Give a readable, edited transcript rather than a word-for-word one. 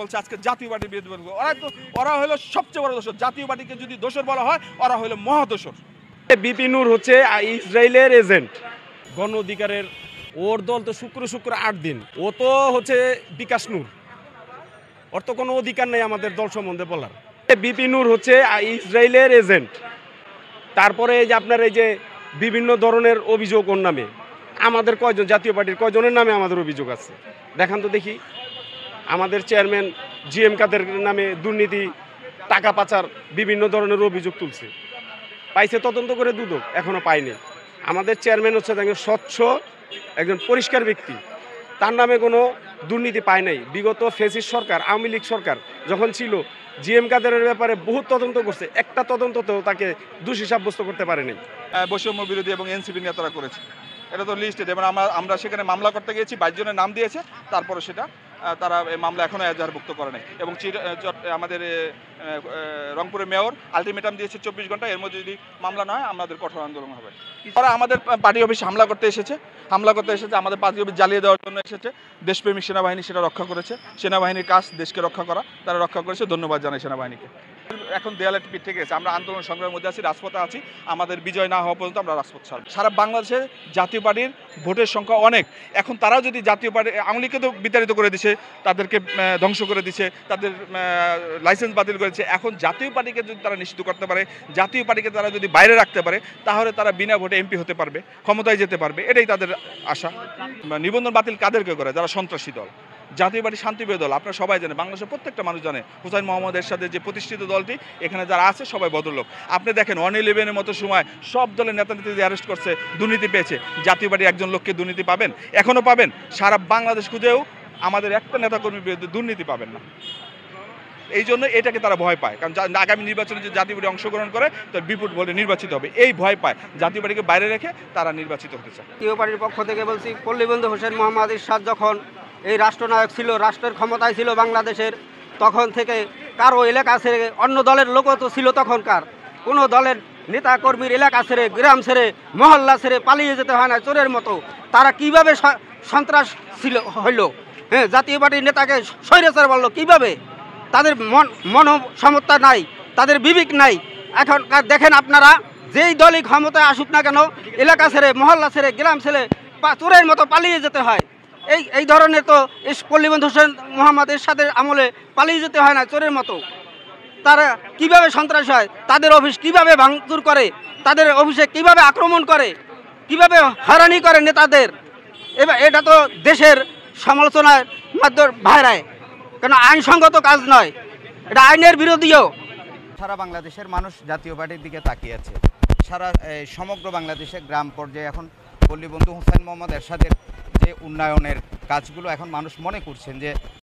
বলছে আজকে জাতীয় পার্টির বিরুদ্ধে বলবো। ওরা হলো সবচেয়ে বড় দোষর। জাতীয় পার্টিকে যদি দোষর বলা হয়, ওরা হলো মহাদোষর। বিপি নূর হচ্ছে ইসরায়েলের এজেন্ট, গণ অধিকারের। ওর দল তো শুক্র 8 দিন। ও তো হচ্ছে বিকাশ নূর, ওর তো কোনো অধিকার নেই আমাদের দল সম্বন্ধে বলার। বিপি নূর হচ্ছে ইসরায়েলের এজেন্ট। তারপরে এই যে আপনার এই যে বিভিন্ন ধরনের অভিযোগ ওর নামে, আমাদের কয়জন জাতীয় পার্টির কয়জনের নামে আমাদের অভিযোগ আছে দেখান তো দেখি। আমাদের চেয়ারম্যান GM কাদের নামে দুর্নীতি, টাকা পাচার, বিভিন্ন ধরনের অভিযোগ তুলছে। পাইছে তদন্ত করে দুদক, এখনো পায়নি। আমাদের চেয়ারম্যান হচ্ছে একজন স্বচ্ছ, একজন পরিষ্কার ব্যক্তি, তার নামে কোনো দুর্নীতি পায় নাই। বিগত ফ্যাসিস্ট সরকার, আওয়ামী লীগ সরকার যখন ছিল, GM কাদেরের ব্যাপারে বহুত তদন্ত করছে, একটা তদন্ততেও তাকে দোষী সাব্যস্ত করতে পারেনি। বৈষম্য বিরোধী এবং এনসিপি নেতারা করেছে, এটা তো লিস্টে। যেমন আমরা সেখানে মামলা করতে গিয়েছি, 22 জনের নাম দিয়েছে, তারপরে সেটা তারা এই মামলা এখনও এজাহারভুক্ত করে নাই। এবং আমাদের রংপুরের মেয়র আলটিমেটাম দিয়েছে 24 ঘন্টা, এর মধ্যে যদি মামলা না হয় আমাদের কঠোর আন্দোলন হবে। তারা আমাদের পার্টি অফিস হামলা করতে এসেছে, আমাদের পার্টি অফিস জ্বালিয়ে দেওয়ার জন্য এসেছে। দেশপ্রেমিক সেনাবাহিনী সেটা রক্ষা করেছে। সেনাবাহিনীর কাজ দেশকে রক্ষা করা, তারা রক্ষা করেছে, ধন্যবাদ জানাই সেনাবাহিনীকে। এখন দেয়ালে পিঠ থেকে গেছে, আমরা আন্দোলন সংগ্রামের মধ্যে আছি, রাজপথে আছি। আমাদের বিজয় না হওয়া পর্যন্ত আমরা রাজপথ ছাড়ব। সারা বাংলাদেশে জাতীয় পার্টির ভোটের সংখ্যা অনেক। এখন তারাও যদি জাতীয় পার্টি, আওয়ামী লীগকে তো বিতাড়িত করে দিছে, তাদেরকে ধ্বংস করে দিছে, তাদের লাইসেন্স বাতিল করেছে। এখন জাতীয় পার্টিকে যদি তারা নিষিদ্ধ করতে পারে, জাতীয় পার্টিকে তারা যদি বাইরে রাখতে পারে, তাহলে তারা বিনা ভোটে MP হতে পারবে, ক্ষমতায় যেতে পারবে, এটাই তাদের আশা। নিবন্ধন বাতিল কাদেরকে করে? যারা সন্ত্রাসী দল। জাতীয় পার্টি শান্তিপ্রিয় দল, আপনারা সবাই জানেন, বাংলাদেশের প্রত্যেকটা মানুষ জানে। হুসাইন মোহাম্মদ এরশাদের যে প্রতিষ্ঠিত দলটি, এখানে যারা আছে সবাই ভদ্রলোক। আপনি দেখেন 111-এর মতো সময় সব দলের নেতা নেত্রীদের অ্যারেস্ট করছে, দুর্নীতি পেয়েছে। জাতীয় পার্টির একজন লোককে দুর্নীতি পাবেন? এখনও পাবেন? সারা বাংলাদেশ খুঁজেও আমাদের একটা নেতাকর্মীর বিরুদ্ধে দুর্নীতি পাবেন না। এই জন্য এটাকে তারা ভয় পায়, কারণ আগামী নির্বাচনে যে জাতীয় পার্টি অংশগ্রহণ করে তার বিপুল ভোটে নির্বাচিত হবে, এই ভয় পায়। জাতীয় পার্টিকে বাইরে রেখে তারা নির্বাচিত হতে চায়। জাতীয় পার্টির পক্ষ থেকে বলছি, পল্লীবন্ধু হোসেন মোহাম্মদ এরশাদ যখন এই রাষ্ট্রনায়ক ছিল, রাষ্ট্রের ক্ষমতায় ছিল বাংলাদেশের, তখন থেকে কারো এলাকা ছেড়ে, অন্য দলের লোকও তো ছিল তখনকার, কোনো দলের নেতা কর্মীর এলাকা ছেড়ে, গ্রাম ছেড়ে, মহল্লা ছেড়ে পালিয়ে যেতে হয় না চোরের মতো। তারা কিভাবে সন্ত্রাস ছিল হইল? হ্যাঁ, জাতীয় পার্টির নেতাকে স্বৈরাচার বললো কিভাবে? তাদের মনসমতা নাই, তাদের বিবেক নাই। এখন দেখেন আপনারা, যেই দলই ক্ষমতায় আসুক না কেন, এলাকা ছেড়ে, মহল্লা ছেড়ে, গ্রাম ছেড়ে চোরের মতো পালিয়ে যেতে হয়। এই ধরনের তো পল্লীবন্ধু হোসেন মোহাম্মদ এরশাদের আমলে পালিয়ে যেতে হয় না চোরের মতো। তারা কিভাবে সন্ত্রাস হয়, তাদের অফিস কিভাবে ভাঙচুর করে, তাদের অফিসে কিভাবে আক্রমণ করে, কিভাবে হয়রানি করে নেতাদের, এবার এটা তো দেশের সমালোচনার মাধ্যমে ভাইরায়, কেন আইনসঙ্গত কাজ নয়, এটা আইনের বিরোধীও। সারা বাংলাদেশের মানুষ জাতীয় পার্টির দিকে তাকিয়ে আছে। সমগ্র বাংলাদেশে গ্রাম পর্যায়ে এখন পল্লীবন্ধু হোসেন মোহাম্মদ এরশাদের যে উন্নয়নের কাজগুলো এখন মানুষ মনে করছেন যে